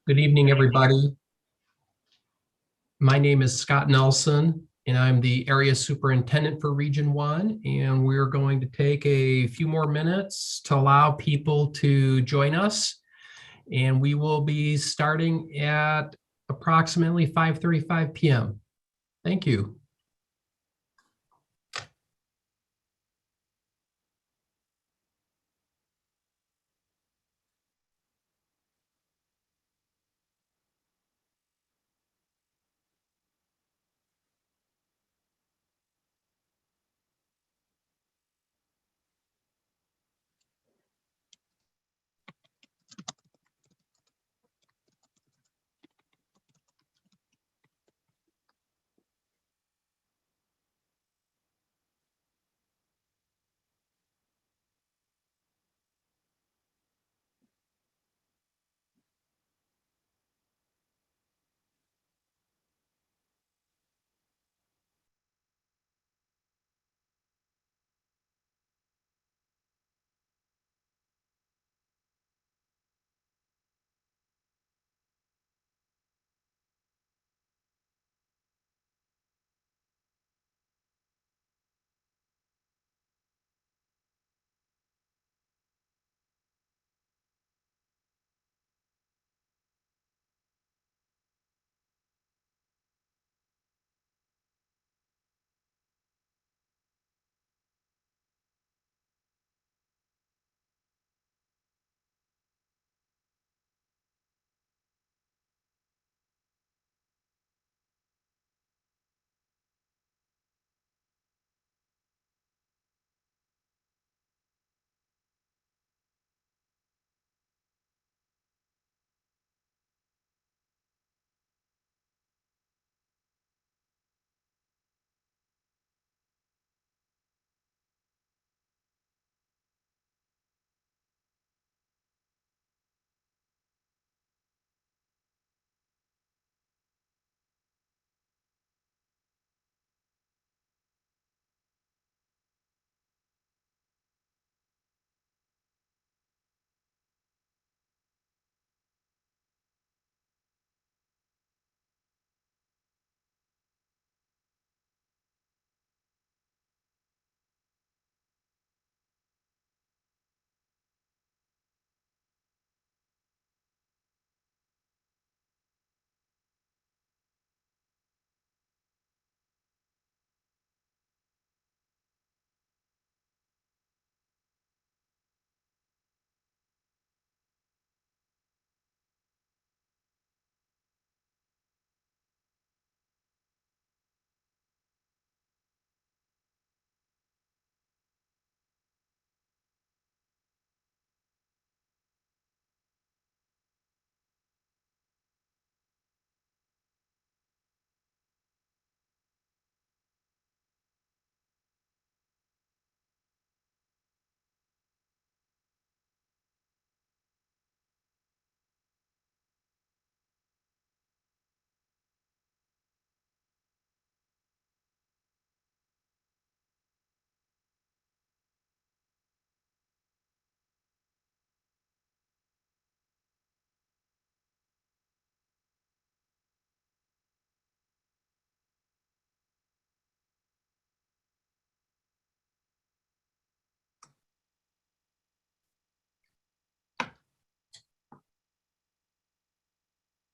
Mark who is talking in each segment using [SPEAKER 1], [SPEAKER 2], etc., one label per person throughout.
[SPEAKER 1] Good evening, everybody. My name is Scott Nelson, and I'm the area superintendent for Region 1. And we're going to take a few more minutes to allow people to join us. And we will be starting at approximately 5:35 p.m. Thank you.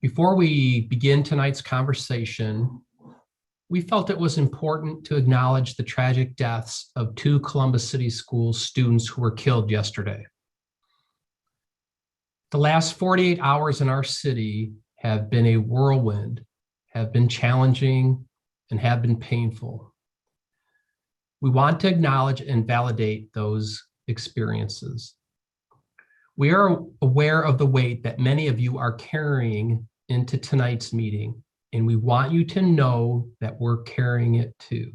[SPEAKER 1] Before we begin tonight's conversation, we felt it was important to acknowledge the tragic deaths of two Columbus City Schools students who were killed yesterday. The last 48 hours in our city have been a whirlwind, have been challenging, and have been painful. We want to acknowledge and validate those experiences. We are aware of the weight that many of you are carrying into tonight's meeting, and we want you to know that we're carrying it too.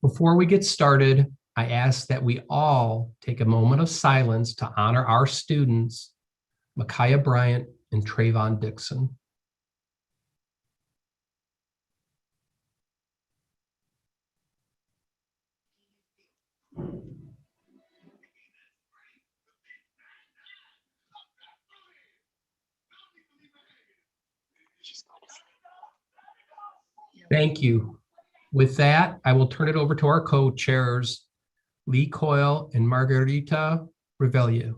[SPEAKER 1] Before we get started, I ask that we all take a moment of silence to honor our students, Micaiah Bryant and Trayvon Dixon. Thank you. With that, I will turn it over to our co-chairs, Lee Coyle and Margarita Revelio.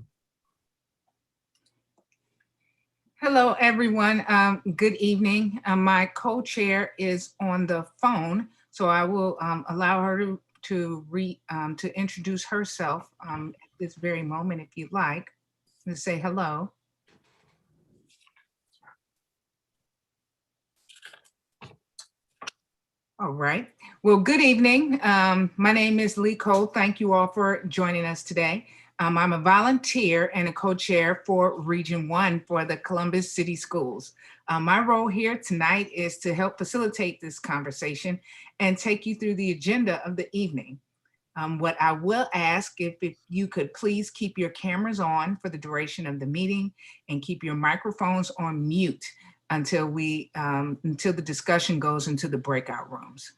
[SPEAKER 2] Hello, everyone. Good evening. My co-chair is on the phone, so I will allow her to introduce herself at this very moment, if you'd like, to say hello. All right. Well, good evening. My name is Lee Cole. Thank you all for joining us today. I'm a volunteer and a co-chair for Region 1 for the Columbus City Schools. My role here tonight is to help facilitate this conversation and take you through the agenda of the evening. What I will ask, if you could please keep your cameras on for the duration of the meeting and keep your microphones on mute until the discussion goes into the breakout rooms.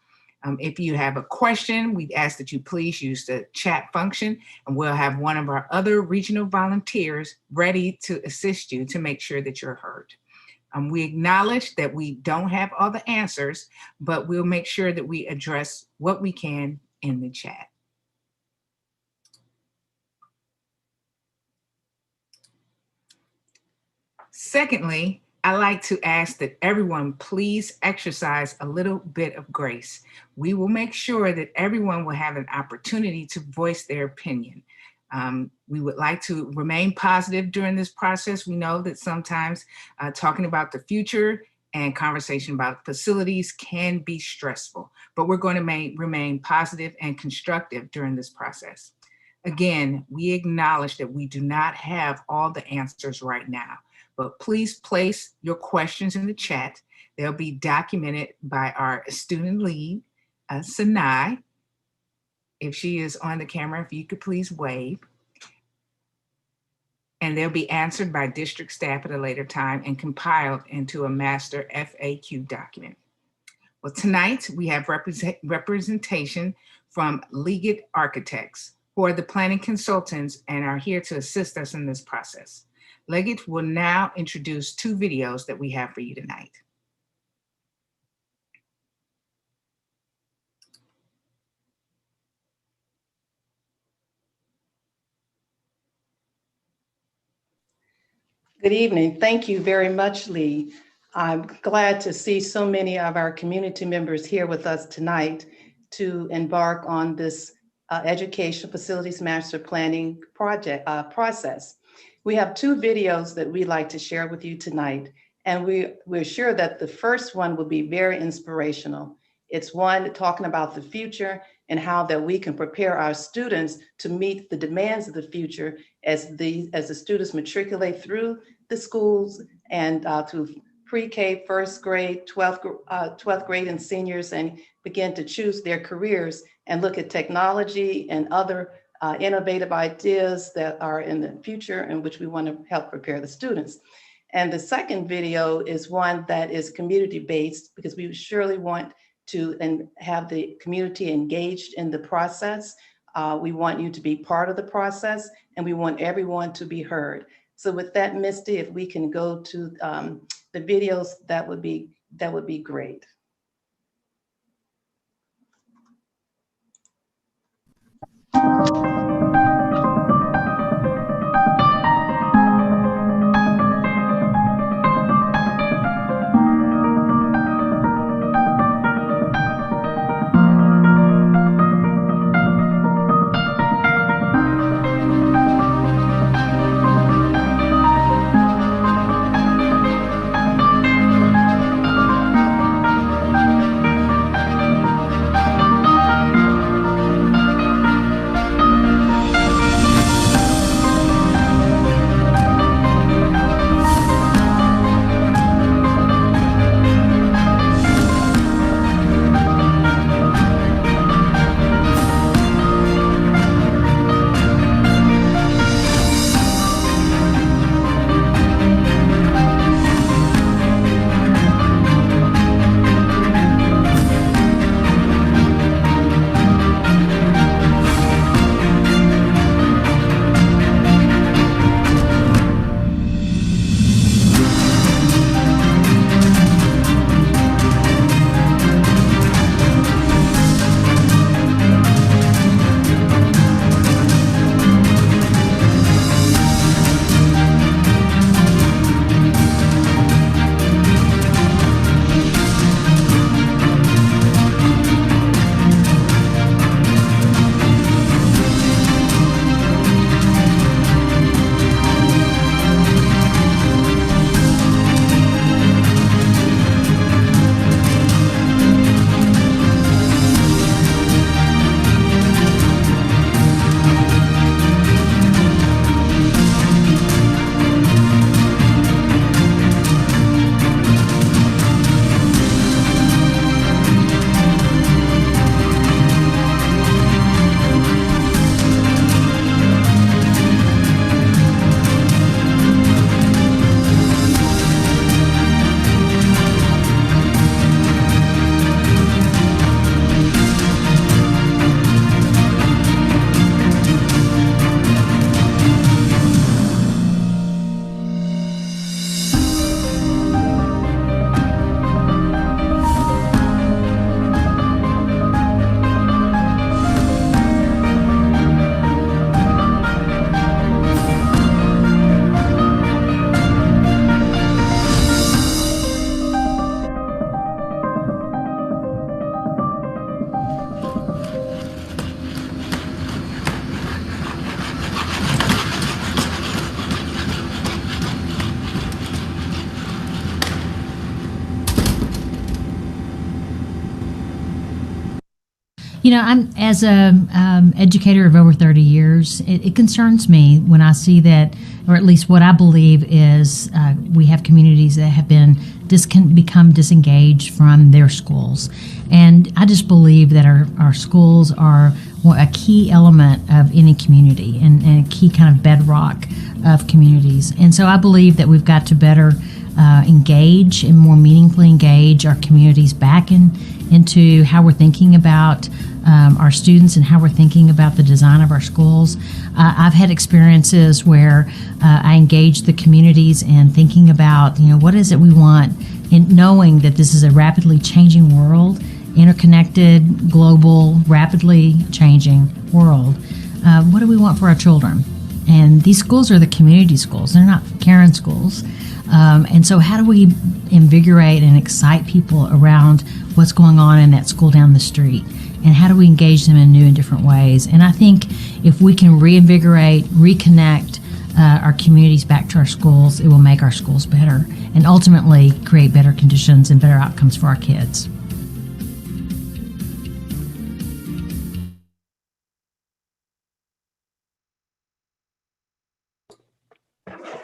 [SPEAKER 2] If you have a question, we'd ask that you please use the chat function, and we'll have one of our other regional volunteers ready to assist you to make sure that you're heard. We acknowledge that we don't have all the answers, but we'll make sure that we address what we can in the chat. Secondly, I like to ask that everyone please exercise a little bit of grace. We will make sure that everyone will have an opportunity to voice their opinion. We would like to remain positive during this process. We know that sometimes talking about the future and conversation about facilities can be stressful, but we're going to remain positive and constructive during this process. Again, we acknowledge that we do not have all the answers right now, but please place your questions in the chat. They'll be documented by our student lead, Sanai. If she is on the camera, if you could please wave. And they'll be answered by district staff at a later time and compiled into a master FAQ document. Well, tonight we have representation from Leggett Architects, who are the planning consultants and are here to assist us in this process. Leggett will now introduce two videos that we have for you tonight.
[SPEAKER 3] Good evening. Thank you very much, Lee. I'm glad to see so many of our community members here with us tonight to embark on this education facilities master planning project process. We have two videos that we'd like to share with you tonight, and we're sure that the first one will be very inspirational. It's one talking about the future and how that we can prepare our students to meet the demands of the future as the students matriculate through the schools and through pre-K, first grade, 12th grade, and seniors, and begin to choose their careers and look at technology and other innovative ideas that are in the future in which we want to help prepare the students. And the second video is one that is community-based, because we surely want to have the community engaged in the process. We want you to be part of the process, and we want everyone to be heard. So with that, Misty, if we can go to the videos, that would be great.
[SPEAKER 4] I'm as a educator of over 30 years. It concerns me when I see that, or at least what I believe is, we have communities that have become disengaged from their schools, and I just believe that our schools are a key element of any community and a key kind of bedrock of communities. And so I believe that we've got to better engage and more meaningfully engage our communities back into how we're thinking about our students and how we're thinking about the design of our schools. I've had experiences where I engage the communities in thinking about, what is it we want, and knowing that this is a rapidly changing world, interconnected, global, rapidly changing world. What do we want for our children? And these schools are the community schools. They're not Karen schools. And so how do we invigorate and excite people around what's going on in that school down the street? And how do we engage them in new and different ways? And I think if we can reinvigorate, reconnect our communities back to our schools, it will make our schools better and ultimately create better conditions and better outcomes for our kids.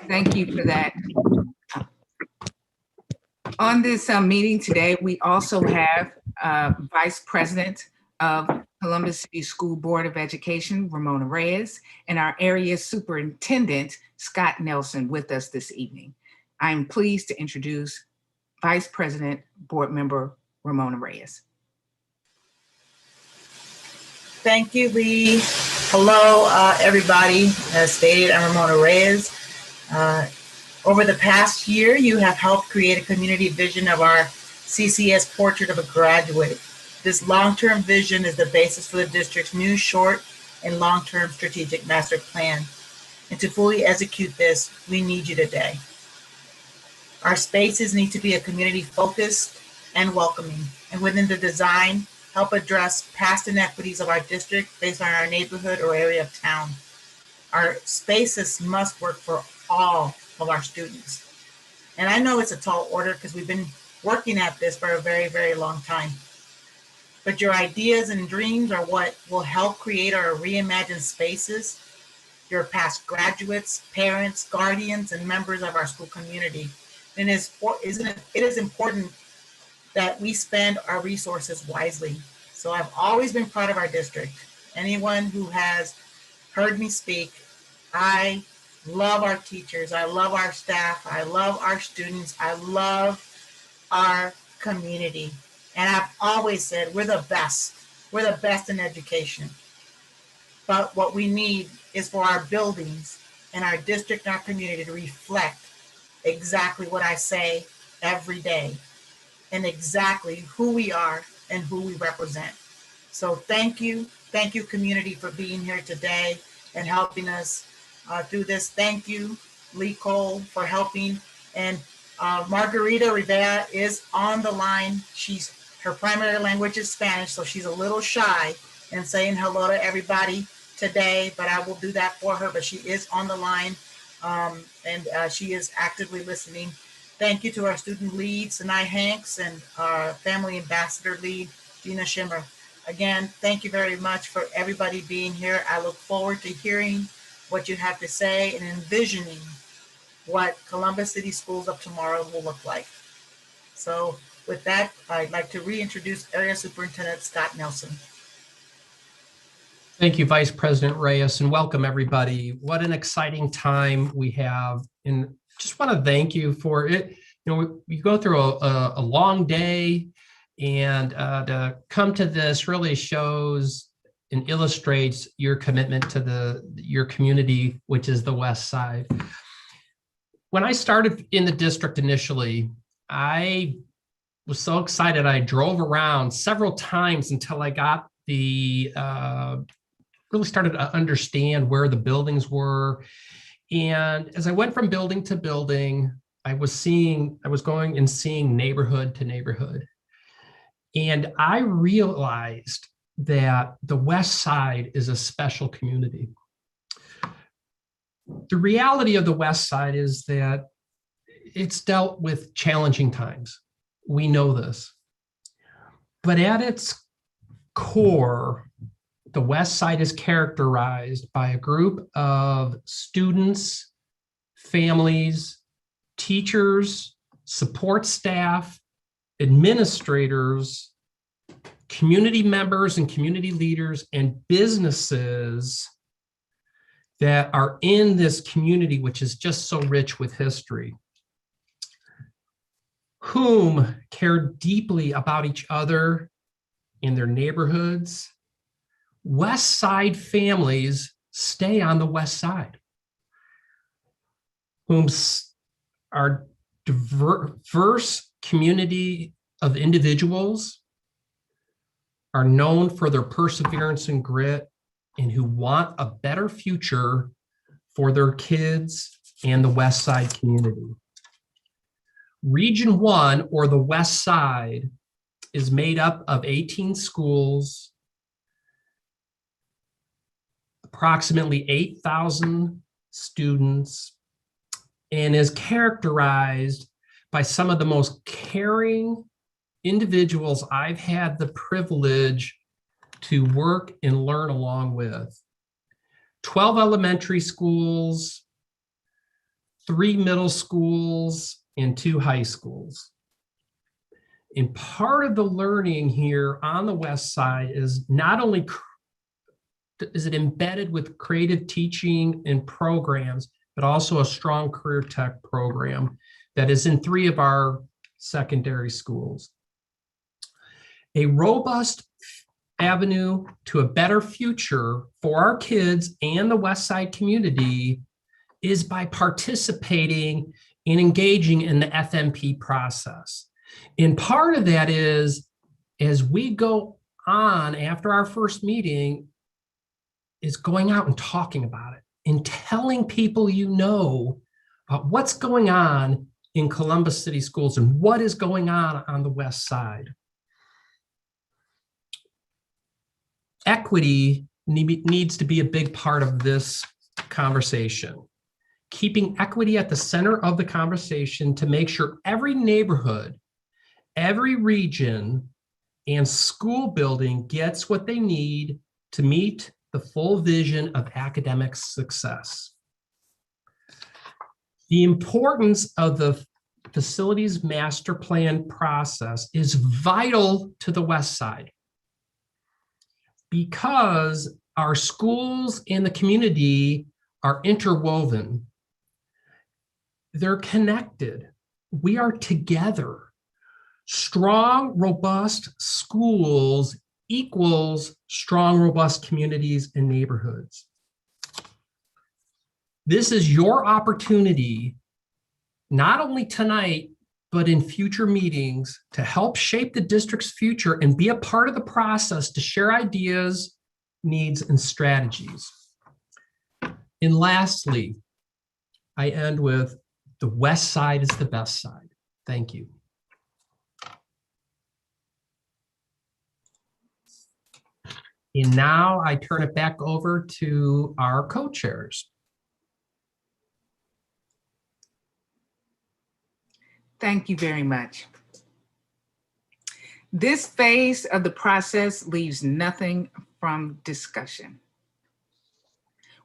[SPEAKER 2] Thank you for that. On this meeting today, we also have Vice President of Columbus City School Board of Education, Ramona Reyes, and our area superintendent, Scott Nelson, with us this evening. I'm pleased to introduce Vice President, Board Member Ramona Reyes.
[SPEAKER 5] Thank you, Lee. Hello, everybody. As stated, I'm Ramona Reyes. Over the past year, you have helped create a community vision of our CCS Portrait of a Graduate. This long-term vision is the basis for the district's new short and long-term strategic master plan. And to fully execute this, we need you today. Our spaces need to be a community focused and welcoming, and within the design, help address past inequities of our district based on our neighborhood or area of town. Our spaces must work for all of our students. And I know it's a tall order because we've been working at this for a very, very long time. But your ideas and dreams are what will help create our reimagined spaces. Your past graduates, parents, guardians, and members of our school community. And it is important that we spend our resources wisely. So I've always been proud of our district. Anyone who has heard me speak, I love our teachers, I love our staff, I love our students, I love our community. And I've always said we're the best in education. But what we need is for our buildings and our district and our community to reflect exactly what I say every day and exactly who we are and who we represent. So thank you community, for being here today and helping us through this. Thank you, Lee Cole, for helping. And Margarita Rivera is on the line. Her primary language is Spanish, so she's a little shy in saying hello to everybody today, but I will do that for her. But she is on the line, and she is actively listening. Thank you to our student lead, Sinai Hanks, and our family ambassador lead, Gina Schimmer. Again, thank you very much for everybody being here. I look forward to hearing what you have to say and envisioning what Columbus City Schools of tomorrow will look like. So with that, I'd like to reintroduce Area Superintendent Scott Nelson.
[SPEAKER 1] Thank you, Vice President Reyes, and welcome everybody. What an exciting time we have. And just want to thank you for it. We go through a long day, and to come to this really shows and illustrates your commitment to your community, which is the West Side. When I started in the district initially, I was so excited. I drove around several times until I got really started to understand where the buildings were. And as I went from building to building, I was going and seeing neighborhood to neighborhood. And I realized that the West Side is a special community. The reality of the West Side is that it's dealt with challenging times. We know this. But at its core, the West Side is characterized by a group of students, families, teachers, support staff, administrators, community members and community leaders, and businesses that are in this community, which is just so rich with history, whom care deeply about each other in their neighborhoods. West Side families stay on the West Side, whom are diverse community of individuals, are known for their perseverance and grit, and who want a better future for their kids and the West Side community. Region 1, or the West Side, is made up of 18 schools, approximately 8,000 students, and is characterized by some of the most caring individuals I've had the privilege to work and learn along with. 12 elementary schools, 3 middle schools, and 2 high schools. And part of the learning here on the West Side is not only is it embedded with creative teaching and programs, but also a strong career tech program that is in 3 of our secondary schools. A robust avenue to a better future for our kids and the West Side community is by participating and engaging in the FMP process. And part of that is, as we go on after our first meeting, is going out and talking about it and telling people you know about what's going on in Columbus City Schools and what is going on the West Side. Equity needs to be a big part of this conversation. Keeping equity at the center of the conversation to make sure every neighborhood, every region, and school building gets what they need to meet the full vision of academic success. The importance of the facilities master plan process is vital to the West Side because our schools and the community are interwoven. They're connected. We are together. Strong, robust schools equals strong, robust communities and neighborhoods. This is your opportunity, not only tonight, but in future meetings, to help shape the district's future and be a part of the process to share ideas, needs, and strategies. And lastly, I end with the West Side is the best side. Thank you. And now I turn it back over to our co-chairs.
[SPEAKER 2] Thank you very much. This phase of the process leaves nothing from discussion.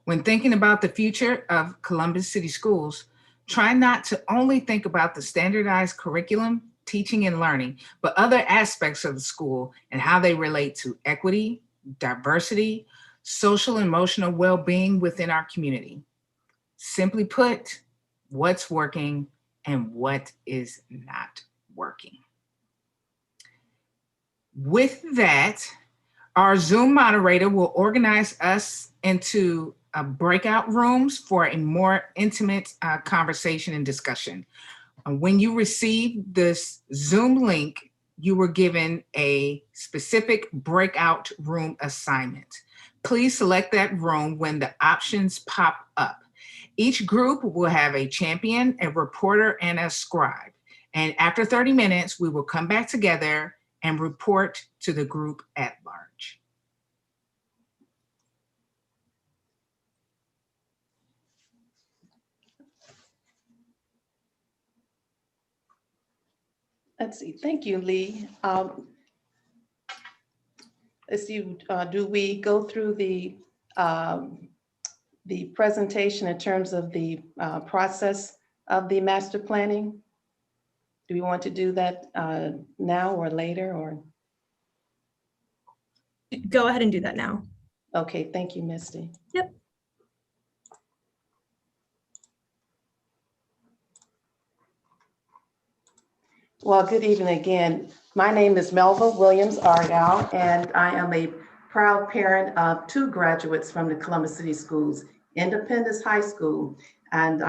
[SPEAKER 2] When thinking about the future of Columbus City Schools, try not to only think about the standardized curriculum, teaching and learning, but other aspects of the school and how they relate to equity, diversity, social and emotional well-being within our community. Simply put, what's working and what is not working. With that, our Zoom moderator will organize us into breakout rooms for a more intimate conversation and discussion. When you receive this Zoom link, you were given a specific breakout room assignment. Please select that room when the options pop up. Each group will have a champion, a reporter, and a scribe. And after 30 minutes, we will come back together and report to the group at large.
[SPEAKER 3] Let's see, thank you, Lee. let's see, do we go through the presentation in terms of the process of the master planning? Do we want to do that now or later, or?
[SPEAKER 6] Go ahead and do that now.
[SPEAKER 3] Okay, thank you, Misty.
[SPEAKER 6] Yep.
[SPEAKER 3] Well, good evening again. My name is Melva Williams Argyle, and I am a proud parent of 2 graduates from the Columbus City Schools, Independence High School. And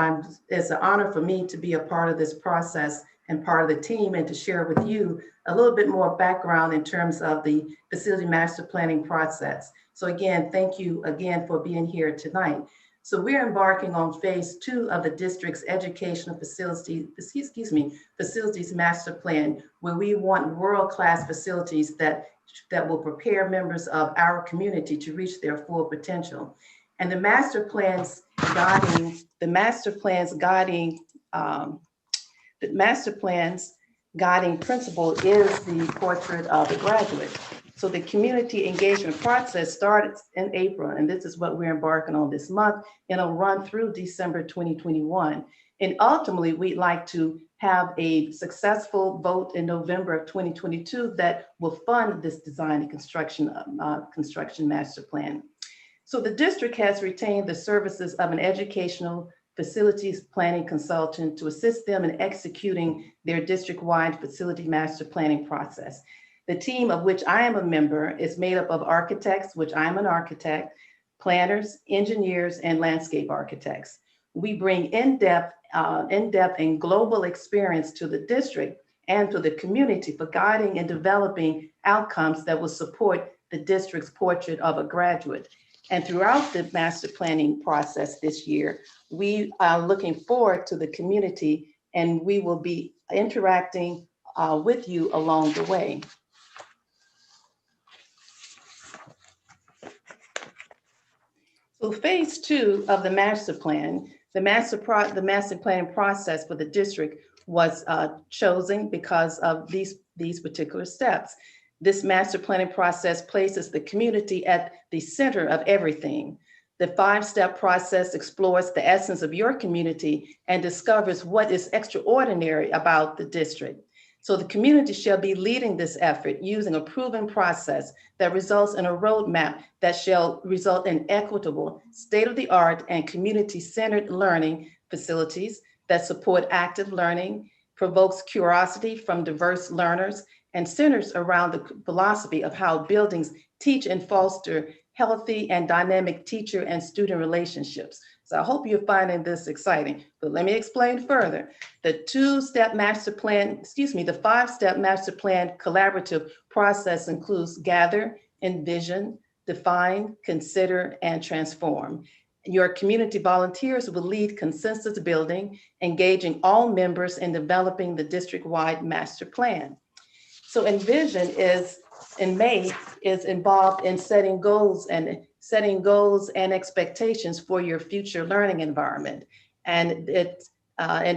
[SPEAKER 3] it's an honor for me to be a part of this process and part of the team, and to share with you a little bit more background in terms of the facility master planning process. So again, thank you again for being here tonight. So we're embarking on phase 2 of the district's educational facilities master plan, where we want world-class facilities that will prepare members of our community to reach their full potential. And the master plans guiding principle is the portrait of the graduate. So the community engagement process started in April, and this is what we're embarking on this month, and it'll run through December 2021. And ultimately, we'd like to have a successful vote in November of 2022 that will fund this design and construction master plan. So the district has retained the services of an educational facilities planning consultant to assist them in executing their district-wide facility master planning process. The team, of which I am a member, is made up of architects, which I'm an architect, planners, engineers, and landscape architects. We bring in-depth and global experience to the district and to the community for guiding and developing outcomes that will support the district's portrait of a graduate. And throughout the master planning process this year, we are looking forward to the community, and we will be interacting with you along the way. So phase 2 of the master plan, the master planning process for the district was chosen because of these particular steps. This master planning process places the community at the center of everything. The 5-step process explores the essence of your community and discovers what is extraordinary about the district. So the community shall be leading this effort using a proven process that results in a roadmap that shall result in equitable, state-of-the-art, and community-centered learning facilities that support active learning, provokes curiosity from diverse learners, and centers around the philosophy of how buildings teach and foster healthy and dynamic teacher and student relationships. So I hope you're finding this exciting, but let me explain further. The 5-step master plan collaborative process includes gather, envision, define, consider, and transform. Your community volunteers will lead consensus building, engaging all members in developing the district-wide master plan. So Envision is involved in setting goals and expectations for your future learning environment. And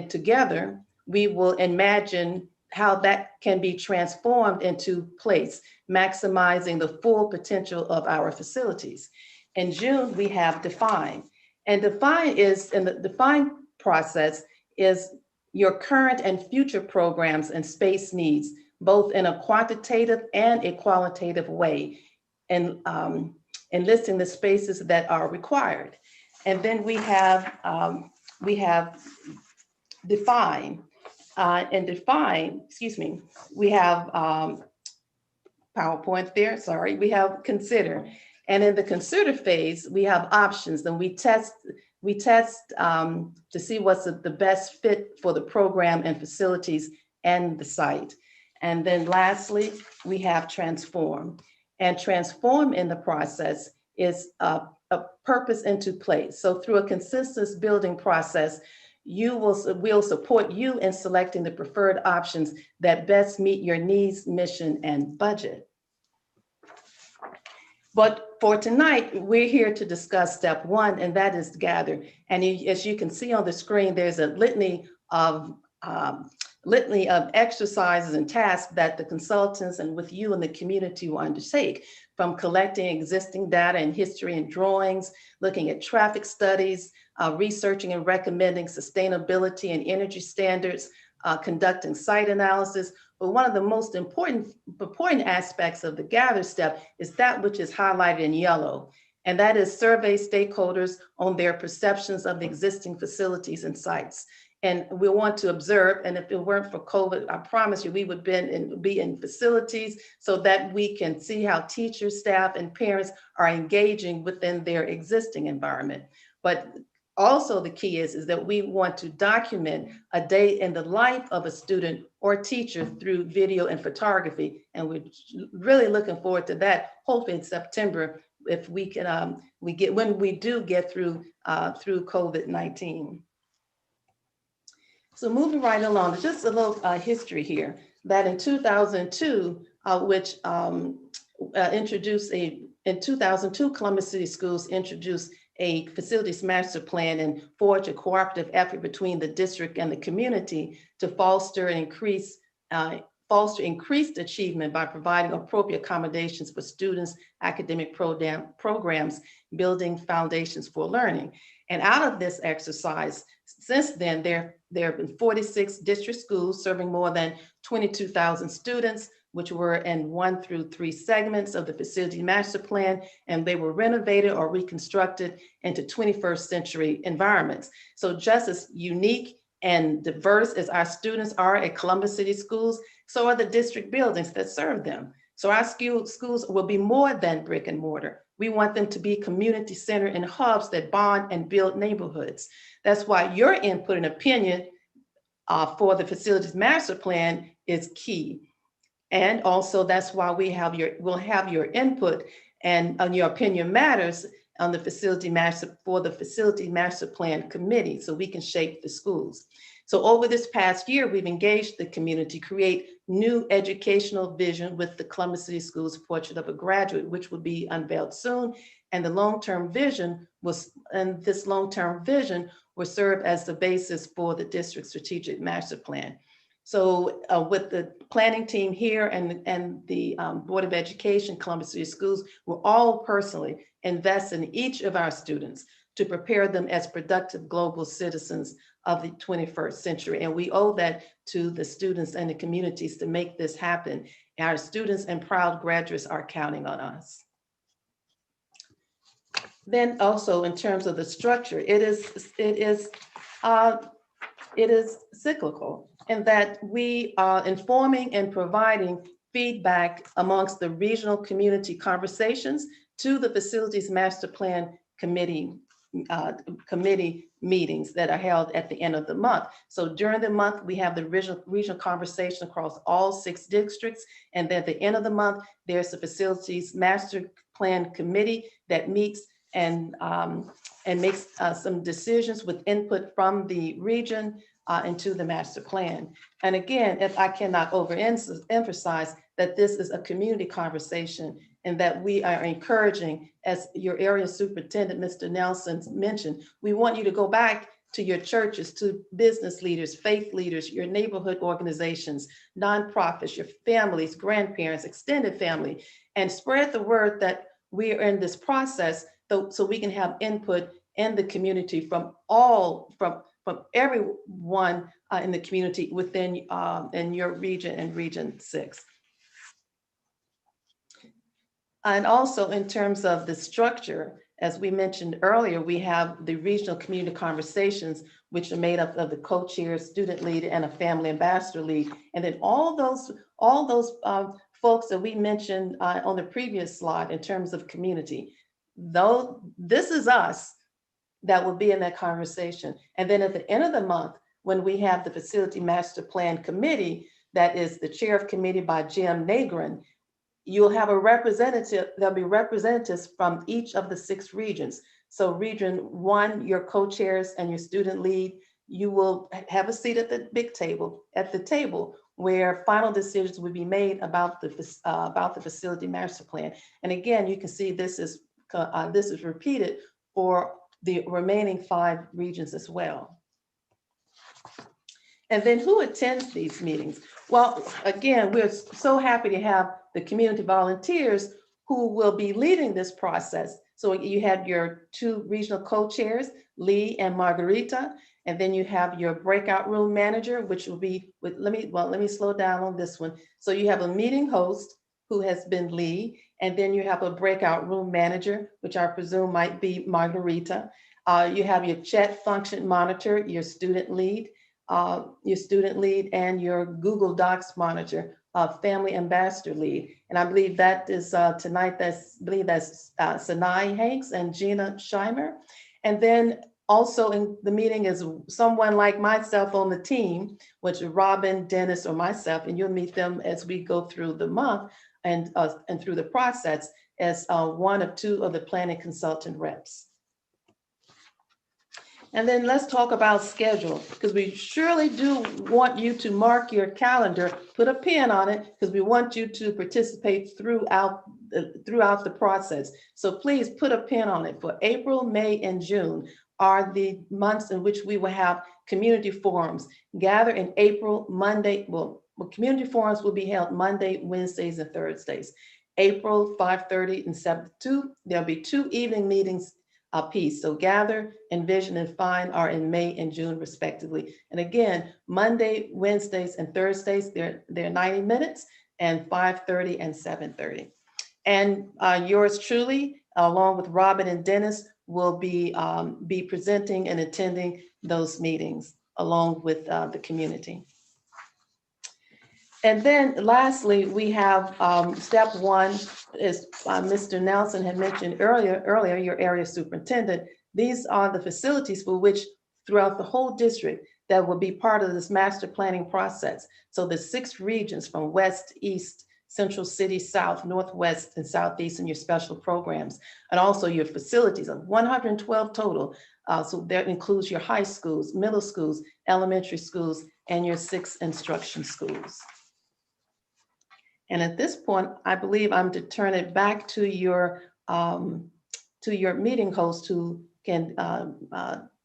[SPEAKER 3] together, we will imagine how that can be transformed into place, maximizing the full potential of our facilities. In June, we have Define. And the Define process is your current and future programs and space needs, both in a quantitative and a qualitative way, and listing the spaces that are required. And then we have Define. And Define, we have PowerPoint there, sorry. We have Consider. And in the Consider phase, we have options, and we test to see what's the best fit for the program and facilities and the site. And then lastly, we have Transform. And Transform in the process is a purpose into place. So through a consensus building process, we'll support you in selecting the preferred options that best meet your needs, mission, and budget. But for tonight, we're here to discuss step 1, and that is gather. And as you can see on the screen, there's a litany of exercises and tasks that the consultants and with you and the community will undertake. from collecting existing data in history and drawings, looking at traffic studies, researching and recommending sustainability and energy standards, conducting site analysis. But one of the most important aspects of the gather step is that which is highlighted in yellow. And that is survey stakeholders on their perceptions of the existing facilities and sites. And we want to observe, and if it weren't for COVID, I promise you, we would be in facilities so that we can see how teachers, staff, and parents are engaging within their existing environment. But also the key is that we want to document a day in the life of a student or teacher through video and photography. And we're really looking forward to that, hopefully in September, if we can, when we do get through COVID-19. So moving right along, just a little history here, that in 2002, which in 2002, Columbus City Schools introduced a facilities master plan and forged a cooperative effort between the district and the community to foster increased achievement by providing appropriate accommodations for students, academic programs, building foundations for learning. And out of this exercise, since then, there have been 46 district schools serving more than 22,000 students, which were in 1 through 3 segments of the facility master plan, and they were renovated or reconstructed into 21st century environments. So just as unique and diverse as our students are at Columbus City Schools, so are the district buildings that serve them. So our schools will be more than brick and mortar. We want them to be community centered and hubs that bond and build neighborhoods. That's why your input and opinion for the facilities master plan is key. And also that's why we'll have your input and your opinion matters on the facility master plan committee, so we can shape the schools. So over this past year, we've engaged the community to create new educational vision with the Columbus City Schools Portrait of a Graduate, which will be unveiled soon. And this long-term vision will serve as the basis for the district strategic master plan. So with the planning team here and the Board of Education, Columbus City Schools, we're all personally invest in each of our students to prepare them as productive global citizens of the 21st century. And we owe that to the students and the communities to make this happen. Our students and proud graduates are counting on us. Then also in terms of the structure, it is cyclical in that we are informing and providing feedback amongst the regional community conversations to the Facilities Master Plan Committee meetings that are held at the end of the month. So during the month, we have the regional conversation across all 6 districts. And then at the end of the month, there's the Facilities Master Plan Committee that meets and makes some decisions with input from the region into the master plan. And again, if I cannot overemphasize that this is a community conversation and that we are encouraging, as your area superintendent, Mr. Nelson mentioned, we want you to go back to your churches, to business leaders, faith leaders, your neighborhood organizations, nonprofits, your families, grandparents, extended family, and spread the word that we are in this process so we can have input in the community from everyone in the community within in your region and Region 6. And also in terms of the structure, as we mentioned earlier, we have the regional community conversations, which are made up of the co-chair, student lead, and a family ambassador lead. And then all those folks that we mentioned on the previous slide in terms of community, though this is us that will be in that conversation. And then at the end of the month, when we have the Facility Master Plan Committee, that is the chair of committee by Jim Nagrin, you'll have a representative, there'll be representatives from each of the 6 regions. So Region 1, your co-chairs and your student lead, you will have a seat at the big table, where final decisions will be made about the Facility Master Plan. And again, you can see this is repeated for the remaining 5 regions as well. And then who attends these meetings? Well, again, we're so happy to have the community volunteers who will be leading this process. So you have your two regional co-chairs, Lee and Margarita, and then you have your breakout room manager, which will be with, let me slow down on this one. So you have a meeting host who has been Lee, and then you have a breakout room manager, which I presume might be Margarita. You have your chat function monitor, your student lead, and your Google Docs monitor, family ambassador lead. And I believe that is tonight, that's Sanai Hanks and Gina Scheimer. And then also in the meeting is someone like myself on the team, which is Robin, Dennis, or myself, and you'll meet them as we go through the month and through the process as one of two of the planning consultant reps. And then let's talk about schedule, because we surely do want you to mark your calendar, put a pin on it, because we want you to participate throughout the process. So please put a pin on it. For April, May, and June are the months in which we will have community forums. Gather in April, Monday, well, community forums will be held Monday, Wednesdays, and Thursdays. April, 5:30 and 7 to 2. There'll be 2 evening meetings a piece. So Gather, Envision, and Find are in May and June respectively. And again, Monday, Wednesdays, and Thursdays, they're 90 minutes, and 5:30 and 7:30. And yours truly, along with Robin and Dennis, will be presenting and attending those meetings along with the community. And then lastly, we have step 1, as Mr. Nelson had mentioned earlier, your area superintendent. These are the facilities for which throughout the whole district that will be part of this master planning process. So the 6 regions from west, east, central city, south, northwest, and southeast, and your special programs, and also your facilities of 112 total. So that includes your high schools, middle schools, elementary schools, and your 6 instruction schools. And at this point, I believe I'm to turn it back to your meeting host, who can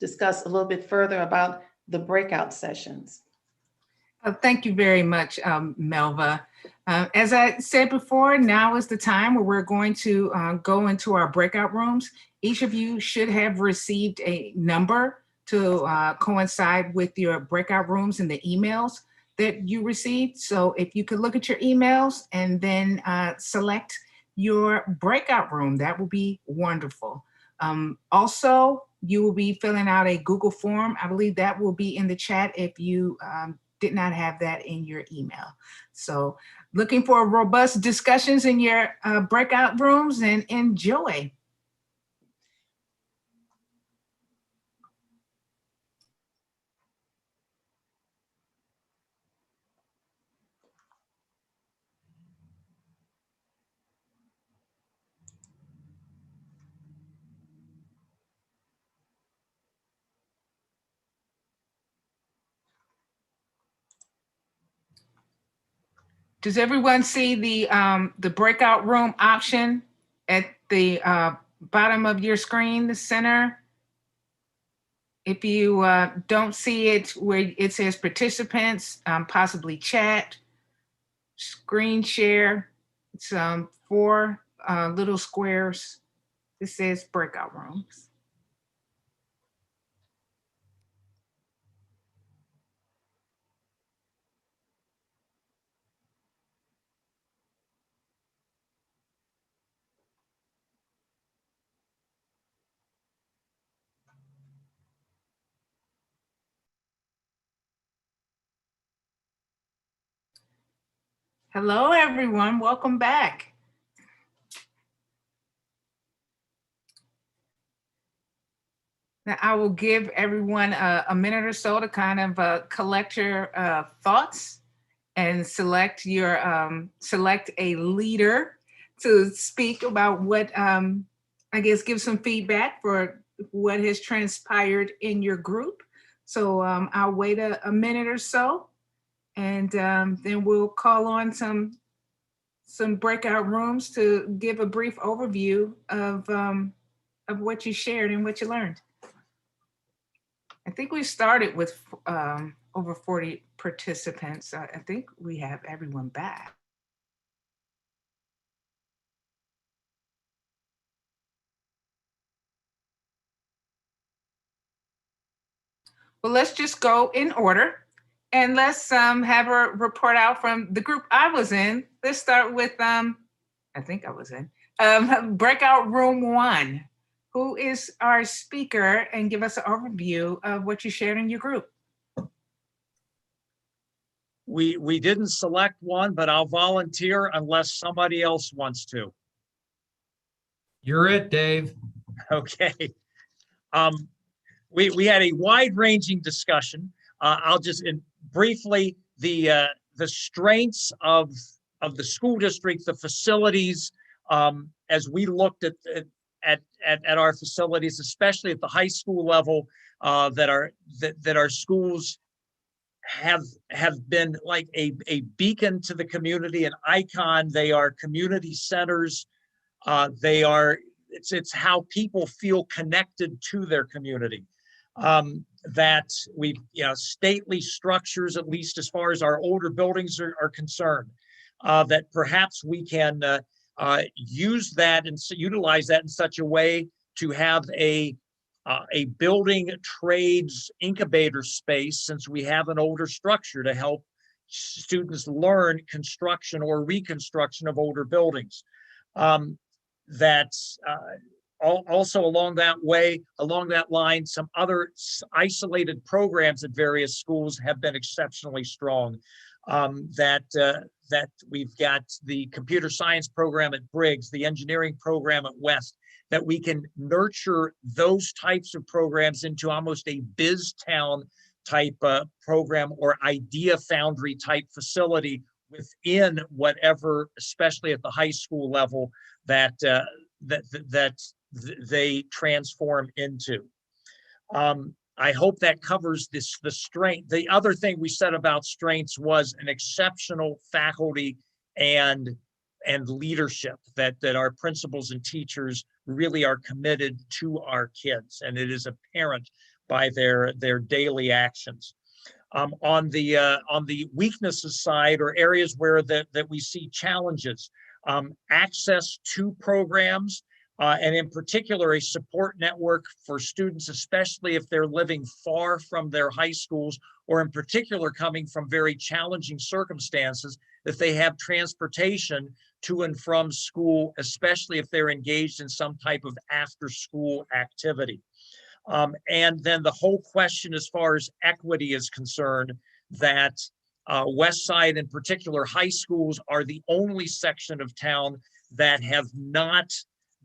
[SPEAKER 3] discuss a little bit further about the breakout sessions.
[SPEAKER 2] Thank you very much, Melva. As I said before, now is the time where we're going to go into our breakout rooms. Each of you should have received a number to coincide with your breakout rooms and the emails that you received. So if you could look at your emails and then select your breakout room, that would be wonderful. Also, you will be filling out a Google form. I believe that will be in the chat if you did not have that in your email. So looking for robust discussions in your breakout rooms, and enjoy. Does everyone see the breakout room option at the bottom of your screen, the center? If you don't see it where it says participants, possibly chat, screen share, it's 4 little squares. It says breakout rooms. Hello, everyone. Welcome back. Now, I will give everyone a minute or so to kind of collect your thoughts and select a leader to speak about what, I guess, give some feedback for what has transpired in your group. So I'll wait a minute or so, and then we'll call on some breakout rooms to give a brief overview of what you shared and what you learned. I think we started with over 40 participants. I think we have everyone back. Well, let's just go in order and let's have a report out from the group I was in. Let's start with, I think I was in, breakout room 1. Who is our speaker, and give us an overview of what you shared in your group?
[SPEAKER 7] We didn't select one, but I'll volunteer unless somebody else wants to.
[SPEAKER 1] You're it, Dave.
[SPEAKER 7] Okay. We had a wide-ranging discussion. I'll just briefly the strengths of the school district, the facilities, as we looked at our facilities, especially at the high school level, that our schools have been like a beacon to the community, an icon. They are community centers. It's how people feel connected to their community. That we, stately structures, at least as far as our older buildings are concerned, that perhaps we can use that and utilize that in such a way to have a building trades incubator space, since we have an older structure, to help students learn construction or reconstruction of older buildings. Also along that line, some other isolated programs at various schools have been exceptionally strong. That we've got the computer science program at Briggs, the engineering program at West, that we can nurture those types of programs into almost a BizTown type program or idea foundry type facility within whatever, especially at the high school level, that they transform into. I hope that covers the strength. The other thing we said about strengths was an exceptional faculty and leadership, that our principals and teachers really are committed to our kids, and it is apparent by their daily actions. On the weaknesses side, or areas where that we see challenges, access to programs, and in particular, a support network for students, especially if they're living far from their high schools, or in particular coming from very challenging circumstances, that they have transportation to and from school, especially if they're engaged in some type of after-school activity. And then the whole question as far as equity is concerned, that West Side, in particular, high schools are the only section of town that have not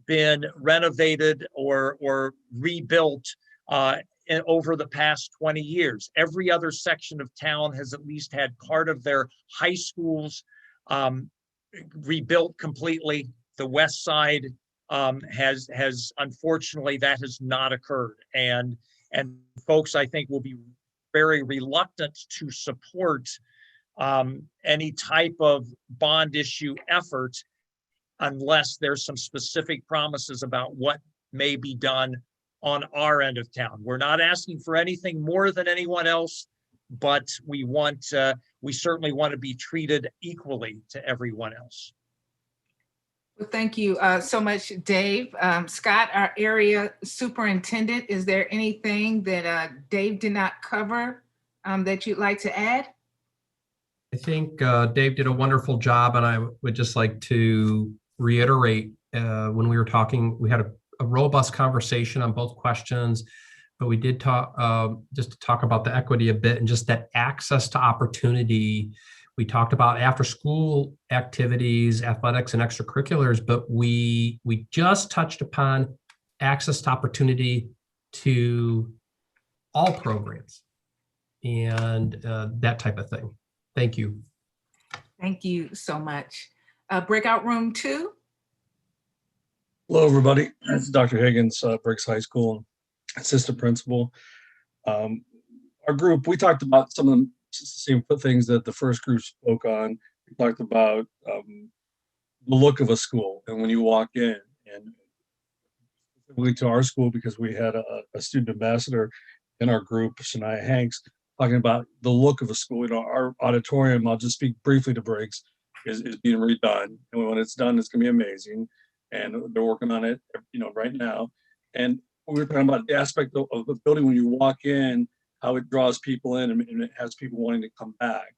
[SPEAKER 7] been renovated or rebuilt over the past 20 years. Every other section of town has at least had part of their high schools rebuilt completely. The West Side has unfortunately, that has not occurred, and folks, I think, will be very reluctant to support any type of bond issue effort unless there's some specific promises about what may be done on our end of town. We're not asking for anything more than anyone else, but we certainly want to be treated equally to everyone else.
[SPEAKER 2] Well, thank you so much, Dave. Scott, our area superintendent, is there anything that Dave did not cover that you'd like to add?
[SPEAKER 1] I think Dave did a wonderful job, and I would just like to reiterate, when we were talking, we had a robust conversation on both questions, but we did talk just to talk about the equity a bit, and just that access to opportunity. We talked about after school activities, athletics, and extracurriculars, but we just touched upon access to opportunity to all programs and that type of thing. Thank you.
[SPEAKER 2] Thank you so much. Breakout room 2.
[SPEAKER 8] Hello, everybody. This is Dr. Higgins, Briggs High School assistant principal. Our group, we talked about some of the same things that the first group spoke on. We talked about the look of a school, and when you walk in, and specifically to our school, because we had a student ambassador in our group, Shania Hanks, talking about the look of a school. You know, our auditorium, I'll just speak briefly to Briggs, is being redone, and when it's done, it's going to be amazing. And they're working on it, right now. And we were talking about the aspect of the building when you walk in, how it draws people in and it has people wanting to come back.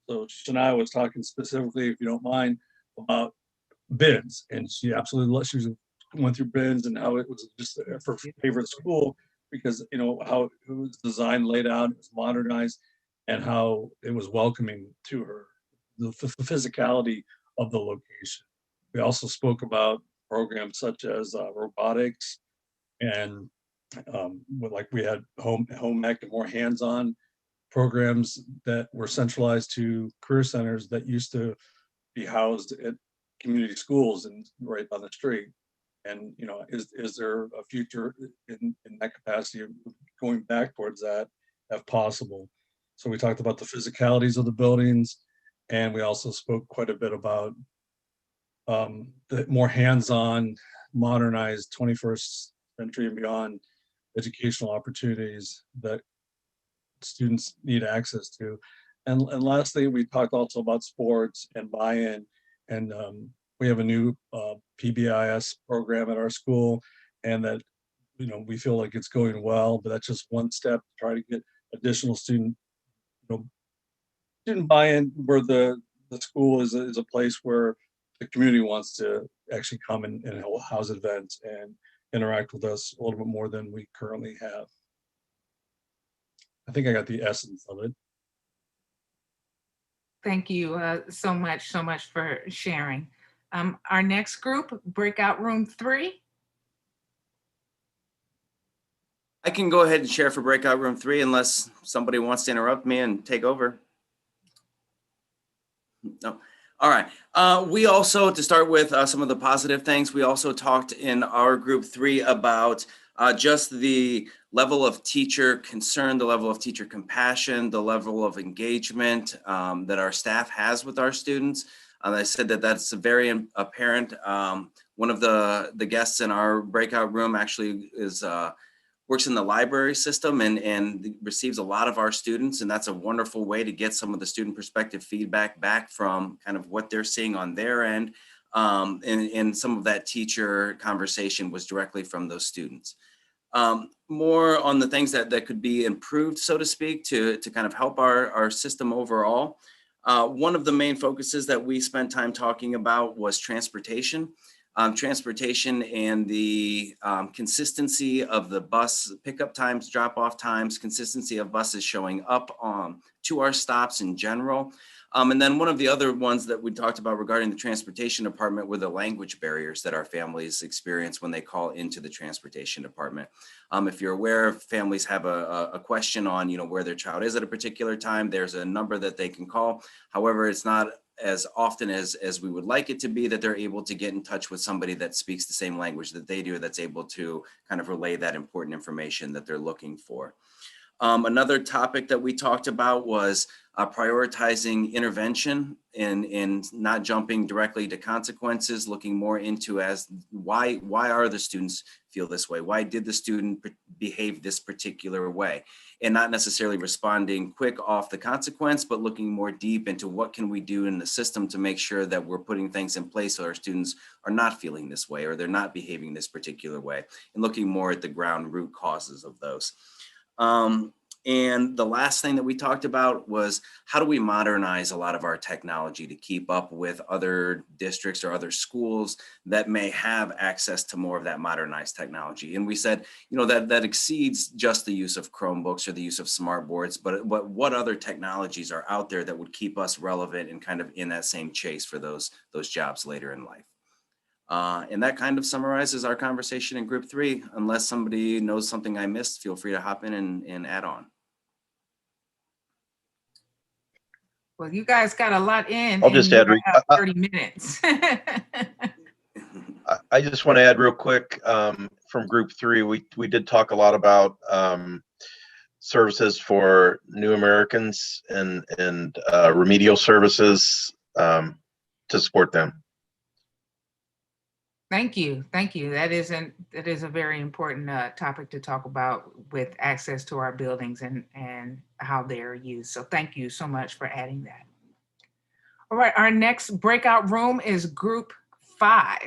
[SPEAKER 8] So Shania was talking specifically, if you don't mind, about bids, and she absolutely loved, she went through bids and how it was just her favorite school because, you know, how it was designed, laid out, it was modernized, and how it was welcoming to her, the physicality of the location. We also spoke about programs such as robotics and like we had home ec and more hands-on programs that were centralized to career centers that used to be housed at community schools and right on the street. And, you know, is there a future in that capacity of going back towards that if possible? So we talked about the physicalities of the buildings, and we also spoke quite a bit about the more hands-on, modernized 21st century and beyond educational opportunities that students need access to. And lastly, we talked also about sports and buy-in, and we have a new PBIS program at our school, and that, you know, we feel like it's going well, but that's just one step to try to get additional student buy-in, where the school is a place where the community wants to actually come and house events and interact with us a little bit more than we currently have. I think I got the essence of it.
[SPEAKER 2] Thank you so much for sharing. Our next group, breakout room 3.
[SPEAKER 9] I can go ahead and share for breakout room 3 unless somebody wants to interrupt me and take over. No. All right. We also, to start with some of the positive things, we also talked in our group 3 about just the level of teacher concern, the level of teacher compassion, the level of engagement that our staff has with our students. I said that that's very apparent. One of the guests in our breakout room actually works in the library system and receives a lot of our students. And that's a wonderful way to get some of the student perspective feedback back from kind of what they're seeing on their end. And some of that teacher conversation was directly from those students. More on the things that could be improved, so to speak, to kind of help our system overall. One of the main focuses that we spent time talking about was transportation. Transportation and the consistency of the bus pickup times, drop-off times, consistency of buses showing up to our stops in general. And then one of the other ones that we talked about regarding the transportation department were the language barriers that our families experience when they call into the transportation department. If you're aware, if families have a question on, you know, where their child is at a particular time, there's a number that they can call. However, it's not as often as we would like it to be that they're able to get in touch with somebody that speaks the same language that they do, that's able to kind of relay that important information that they're looking for. Another topic that we talked about was prioritizing intervention and not jumping directly to consequences, looking more into as why are the students feel this way? Why did the student behave this particular way? And not necessarily responding quick off the consequence, but looking more deep into what can we do in the system to make sure that we're putting things in place so our students are not feeling this way or they're not behaving this particular way, and looking more at the ground root causes of those. And the last thing that we talked about was how do we modernize a lot of our technology to keep up with other districts or other schools that may have access to more of that modernized technology. And we said, you know, that exceeds just the use of Chromebooks or the use of smart boards, but what other technologies are out there that would keep us relevant and kind of in that same chase for those jobs later in life. And that kind of summarizes our conversation in group 3. Unless somebody knows something I missed, feel free to hop in and add on.
[SPEAKER 2] Well, you guys got a lot in.
[SPEAKER 10] I'll just
[SPEAKER 2] and
[SPEAKER 10] add,
[SPEAKER 2] you have 30 minutes.
[SPEAKER 10] I just want to add real quick, from group 3, we did talk a lot about services for new Americans and remedial services to support them.
[SPEAKER 2] Thank you. That is a very important topic to talk about with access to our buildings and how they are used. So thank you so much for adding that. All right, our next breakout room is group 5.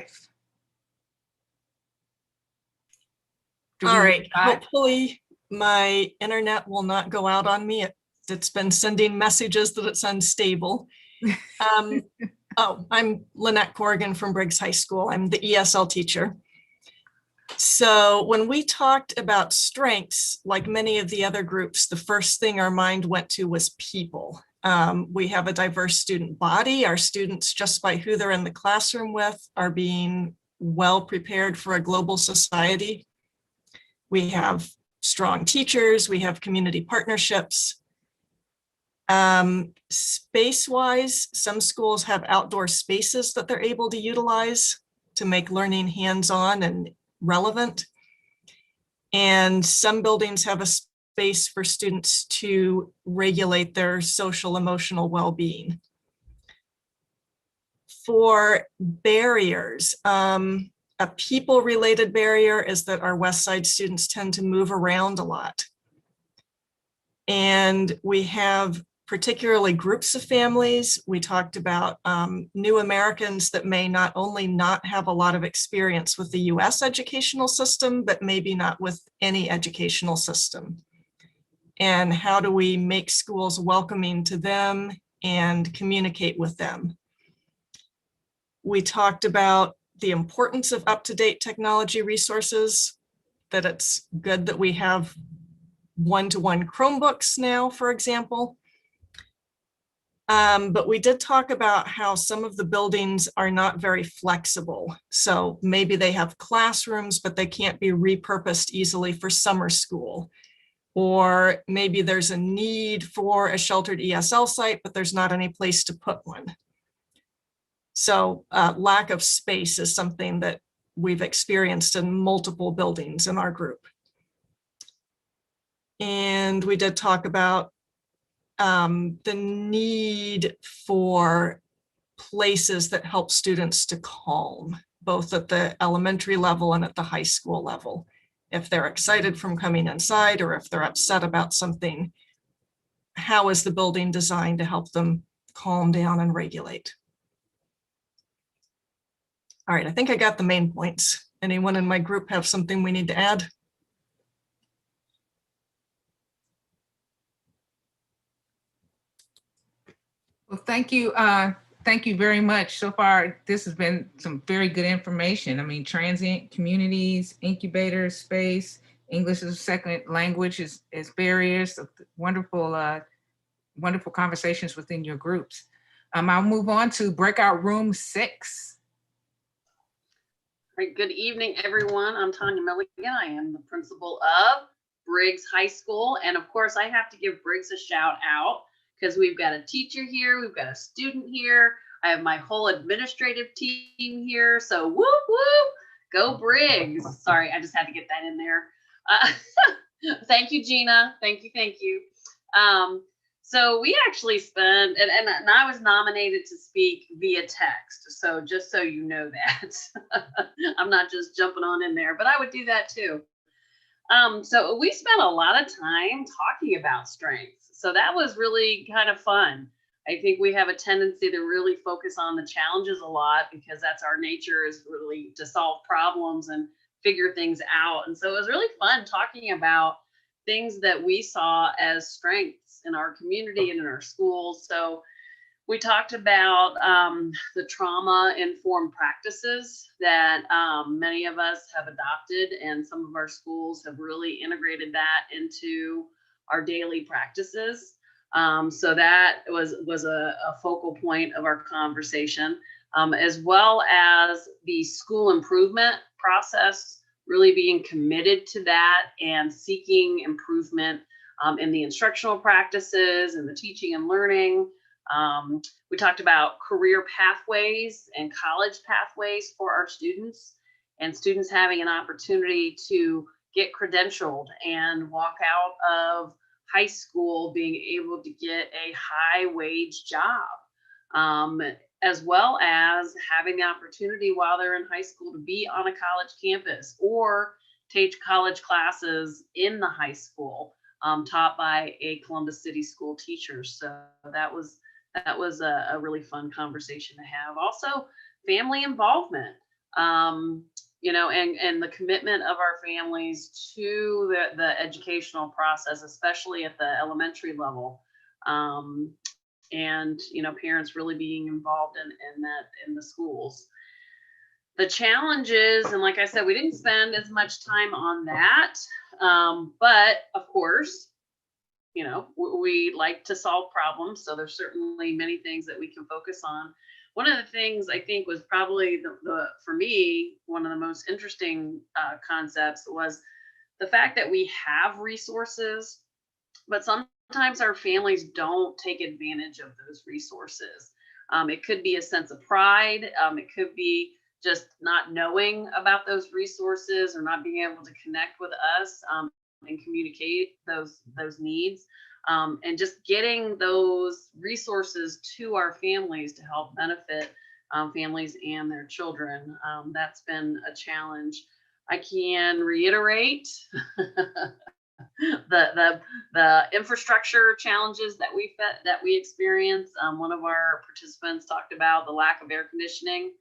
[SPEAKER 6] All right, hopefully
[SPEAKER 11] My internet will not go out on me. It's been sending messages that it's unstable. I'm Lynette Corrigan from Briggs High School. I'm the ESL teacher. So when we talked about strengths, like many of the other groups, the first thing our mind went to was people. We have a diverse student body. Our students, just by who they're in the classroom with, are being well prepared for a global society. We have strong teachers. We have community partnerships. Space-wise, some schools have outdoor spaces that they're able to utilize to make learning hands-on and relevant. And some buildings have a space for students to regulate their social emotional well-being. For barriers, a people-related barrier is that our West Side students tend to move around a lot. And we have particularly groups of families. We talked about new Americans that may not only not have a lot of experience with the US educational system, but maybe not with any educational system. And how do we make schools welcoming to them and communicate with them? We talked about the importance of up-to-date technology resources, that it's good that we have one-to-one Chromebooks now, for example. But we did talk about how some of the buildings are not very flexible. So maybe they have classrooms, but they can't be repurposed easily for summer school. Or maybe there's a need for a sheltered ESL site, but there's not any place to put one. So lack of space is something that we've experienced in multiple buildings in our group. And we did talk about the need for places that help students to calm, both at the elementary level and at the high school level. If they're excited from coming inside or if they're upset about something, how is the building designed to help them calm down and regulate? All right, I think I got the main points. Anyone in my group have something we need to add?
[SPEAKER 2] Well, thank you. Thank you very much. So far, this has been some very good information. I mean, transient communities, incubators, space, English as a second language is barriers. So wonderful, wonderful conversations within your groups. I'll move on to breakout room 6.
[SPEAKER 12] Great. Good evening, everyone. I'm Tanya Milligan. I am the principal of Briggs High School. And of course, I have to give Briggs a shout out because we've got a teacher here. We've got a student here. I have my whole administrative team here. So whoop, whoop, go Briggs. Sorry, I just had to get that in there. Thank you, Gina. Thank you. Thank you. So we actually spent, and I was nominated to speak via text. So just so you know that, I'm not just jumping on in there, but I would do that too. So we spent a lot of time talking about strengths. So that was really kind of fun. I think we have a tendency to really focus on the challenges a lot because that's our nature, is really to solve problems and figure things out. And so it was really fun talking about things that we saw as strengths in our community and in our schools. So we talked about the trauma-informed practices that many of us have adopted, and some of our schools have really integrated that into our daily practices. So that was a focal point of our conversation, as well as the school improvement process, really being committed to that and seeking improvement in the instructional practices and the teaching and learning. We talked about career pathways and college pathways for our students, and students having an opportunity to get credentialed and walk out of high school being able to get a high wage job, as well as having the opportunity while they're in high school to be on a college campus or teach college classes in the high school, taught by a Columbus City school teacher. So that was a really fun conversation to have. Also, family involvement. and the commitment of our families to the educational process, especially at the elementary level. And parents really being involved in the schools. The challenges, and like I said, we didn't spend as much time on that, but of course, we like to solve problems, so there's certainly many things that we can focus on. One of the things I think was probably for me, one of the most interesting concepts was the fact that we have resources, but sometimes our families don't take advantage of those resources. It could be a sense of pride. It could be just not knowing about those resources or not being able to connect with us and communicate those needs. And just getting those resources to our families to help benefit families and their children. That's been a challenge. I can reiterate the infrastructure challenges that we experience. One of our participants talked about the lack of air conditioning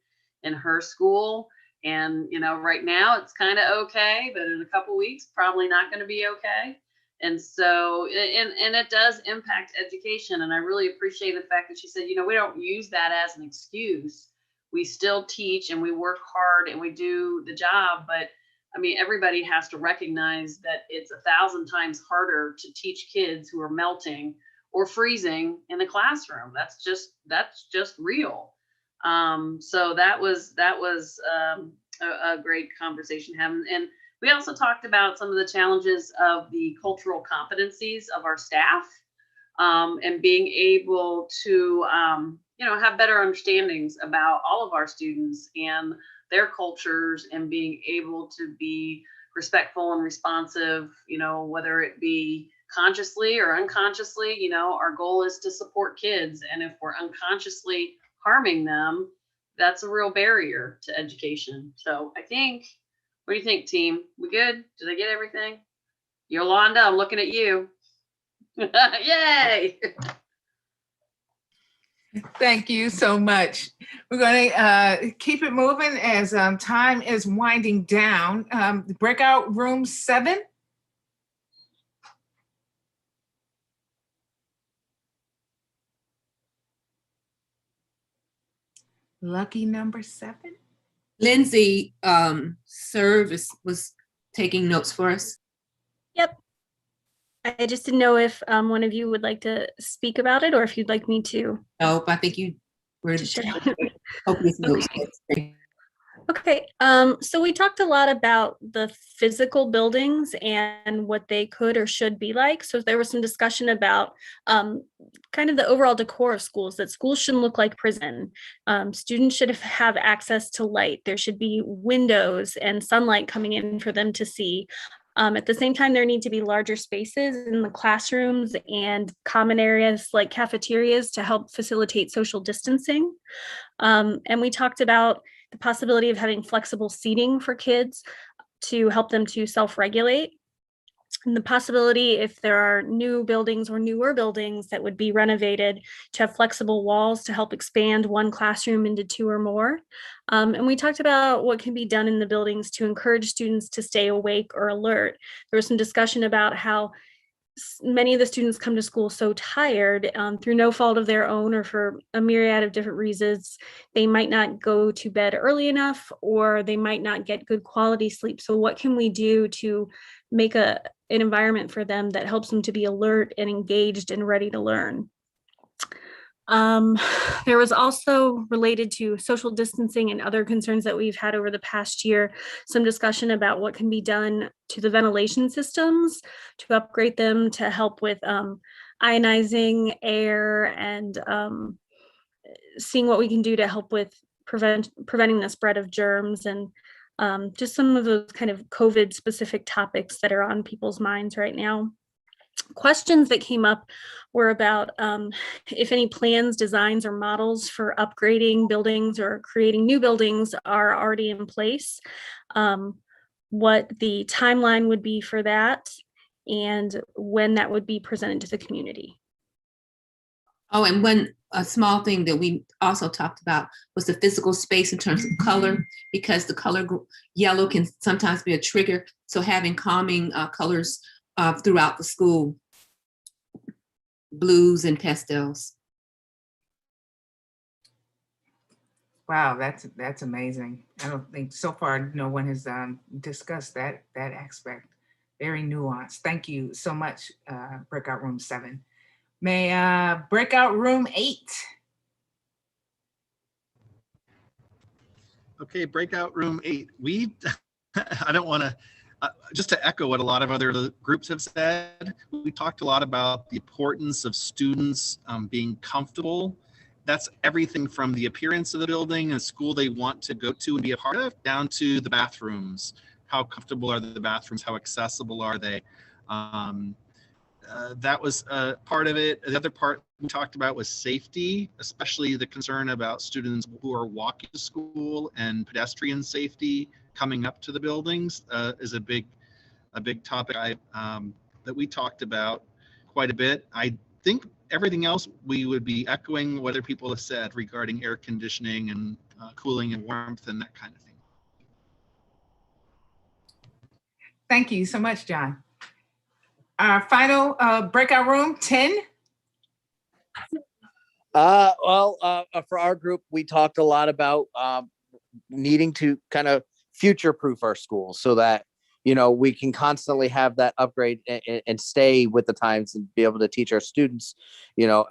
[SPEAKER 12] in her school. And, right now it's kind of okay, but in a couple weeks, probably not going to be okay. And so, and it does impact education. And I really appreciate the fact that she said, we don't use that as an excuse. We still teach and we work hard and we do the job. But I mean, everybody has to recognize that it's 1,000 times harder to teach kids who are melting or freezing in the classroom. That's just real. So that was a great conversation having. And we also talked about some of the challenges of the cultural competencies of our staff, and being able to, have better understandings about all of our students and their cultures, and being able to be respectful and responsive, whether it be consciously or unconsciously. Our goal is to support kids. And if we're unconsciously harming them, that's a real barrier to education. So I think, what do you think, team? We good? Did I get everything? Yolanda, I'm looking at you. Yay!
[SPEAKER 2] Thank you so much. We're going to keep it moving as time is winding down. Breakout room 7. Lucky number 7.
[SPEAKER 13] Lindsay was taking notes for us.
[SPEAKER 6] Yep. I just didn't know if one of you would like to speak about it or if you'd like me to.
[SPEAKER 13] Nope, I think you were hoping notes.
[SPEAKER 6] Okay, so we talked a lot about the physical buildings and what they could or should be like. So there was some discussion about kind of the overall decor of schools, that schools shouldn't look like prison. Students should have access to light. There should be windows and sunlight coming in for them to see. At the same time, there need to be larger spaces in the classrooms and common areas like cafeterias to help facilitate social distancing. And we talked about the possibility of having flexible seating for kids to help them to self-regulate. And the possibility, if there are new buildings or newer buildings that would be renovated, to have flexible walls to help expand one classroom into 2 or more. And we talked about what can be done in the buildings to encourage students to stay awake or alert. There was some discussion about how many of the students come to school so tired through no fault of their own or for a myriad of different reasons. They might not go to bed early enough, or they might not get good quality sleep. So what can we do to make an environment for them that helps them to be alert and engaged and ready to learn? There was also, related to social distancing and other concerns that we've had over the past year, some discussion about what can be done to the ventilation systems to upgrade them to help with ionizing air, and seeing what we can do to help with preventing the spread of germs, and just some of those kind of COVID specific topics that are on people's minds right now. Questions that came up were about if any plans, designs, or models for upgrading buildings or creating new buildings are already in place, what the timeline would be for that, and when that would be presented to the community.
[SPEAKER 13] Oh, and one a small thing that we also talked about was the physical space in terms of color, because the color yellow can sometimes be a trigger. So having calming colors throughout the school, blues and pastels.
[SPEAKER 2] Wow, that's amazing. I don't think so far no one has discussed that aspect. Very nuanced. Thank you so much, Breakout Room 7. May Breakout Room 8.
[SPEAKER 14] Okay, breakout room 8. I don't want to, just to echo what a lot of other groups have said, we talked a lot about the importance of students being comfortable. That's everything from the appearance of the building, a school they want to go to and be a part of, down to the bathrooms. How comfortable are the bathrooms? How accessible are they? That was part of it. The other part we talked about was safety, especially the concern about students who are walking to school, and pedestrian safety coming up to the buildings is a big topic that we talked about quite a bit. I think everything else we would be echoing what other people have said regarding air conditioning and cooling and warmth and that kind of thing.
[SPEAKER 2] Thank you so much, John. Our final breakout room, 10.
[SPEAKER 15] For our group, we talked a lot about needing to kind of future-proof our schools so that, we can constantly have that upgrade and stay with the times and be able to teach our students,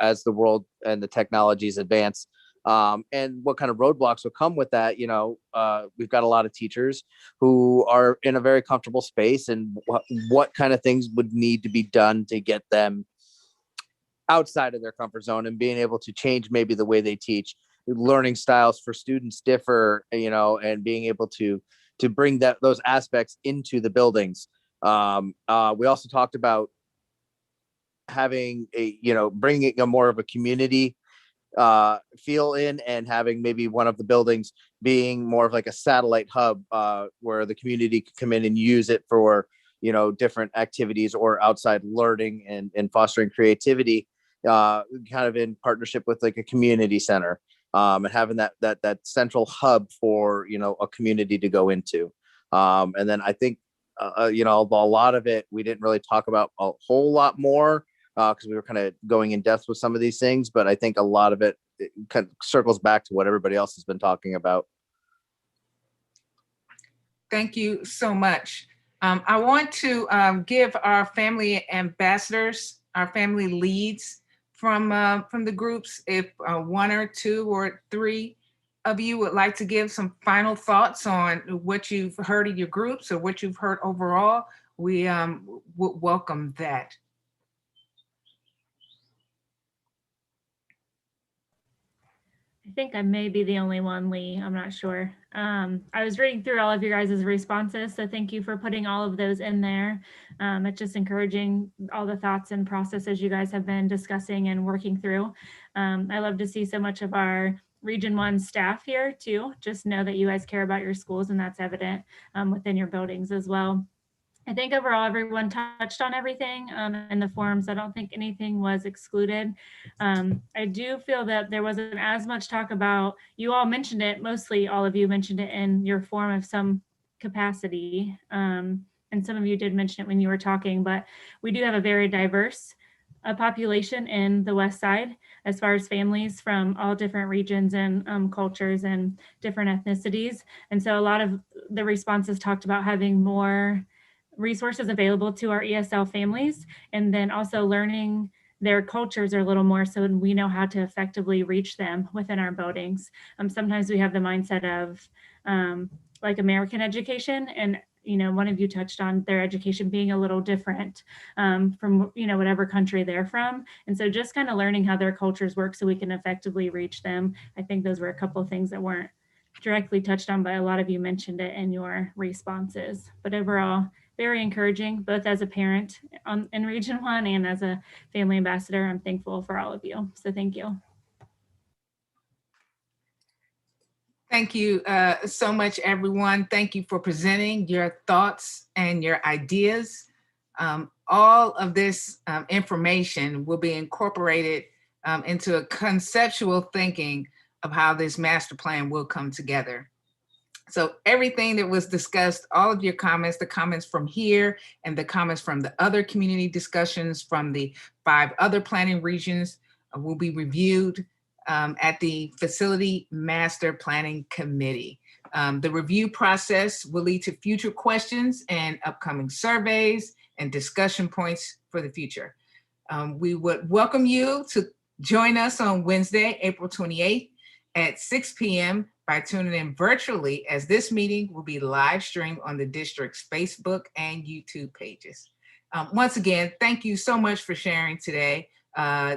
[SPEAKER 15] as the world and the technologies advance. And what kind of roadblocks will come with that? We've got a lot of teachers who are in a very comfortable space, and what kind of things would need to be done to get them outside of their comfort zone and being able to change maybe the way they teach. Learning styles for students differ, and being able to bring those aspects into the buildings. We also talked about having bringing a more of a community feel in, and having maybe one of the buildings being more of like a satellite hub where the community can come in and use it for different activities or outside learning and fostering creativity, kind of in partnership with like a community center, and having that central hub for a community to go into. And then I think a lot of it we didn't really talk about a whole lot more because we were kind of going in depth with some of these things, but I think a lot of it kind of circles back to what everybody else has been talking about.
[SPEAKER 2] Thank you so much. I want to give our family ambassadors, our family leads from the groups, if one or two or three of you would like to give some final thoughts on what you've heard in your groups or what you've heard overall, we would welcome that.
[SPEAKER 16] I think I may be the only one, Lee. I'm not sure. I was reading through all of your guys' responses, so thank you for putting all of those in there. It's just encouraging all the thoughts and processes you guys have been discussing and working through. I love to see so much of our Region 1 staff here too. Just know that you guys care about your schools, and that's evident within your buildings as well. I think overall everyone touched on everything in the forums. I don't think anything was excluded. I do feel that there wasn't as much talk about, you all mentioned it, mostly all of you mentioned it in your form of some capacity. And some of you did mention it when you were talking, but we do have a very diverse population in the West Side as far as families from all different regions and cultures and different ethnicities. And so a lot of the responses talked about having more resources available to our ESL families, and then also learning their cultures a little more so we know how to effectively reach them within our buildings. Sometimes we have the mindset of like American education, and one of you touched on their education being a little different from whatever country they're from, and so just kind of learning how their cultures work so we can effectively reach them. I think those were a couple of things that weren't directly touched on, but a lot of you mentioned it in your responses. But overall, very encouraging, both as a parent in Region 1 and as a family ambassador. I'm thankful for all of you. So thank you.
[SPEAKER 2] Thank you so much, everyone. Thank you for presenting your thoughts and your ideas. All of this information will be incorporated into a conceptual thinking of how this master plan will come together. So everything that was discussed, all of your comments, the comments from here and the comments from the other community discussions from the 5 other planning regions will be reviewed at the Facility Master Planning Committee. The review process will lead to future questions and upcoming surveys and discussion points for the future. We would welcome you to join us on Wednesday, April 28th at 6 p.m. by tuning in virtually, as this meeting will be live streamed on the district's Facebook and YouTube pages. Once again, thank you so much for sharing today.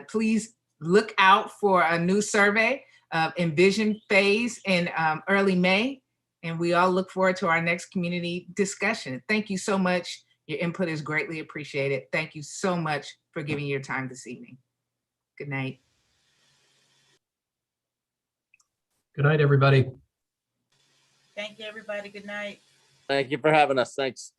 [SPEAKER 2] Please look out for a new survey Envision phase in early May, and we all look forward to our next community discussion. Thank you so much. Your input is greatly appreciated. Thank you so much for giving your time this evening. Good night.
[SPEAKER 1] Good night, everybody.
[SPEAKER 5] Thank you, everybody. Good night.
[SPEAKER 15] Thank you for having us. Thanks.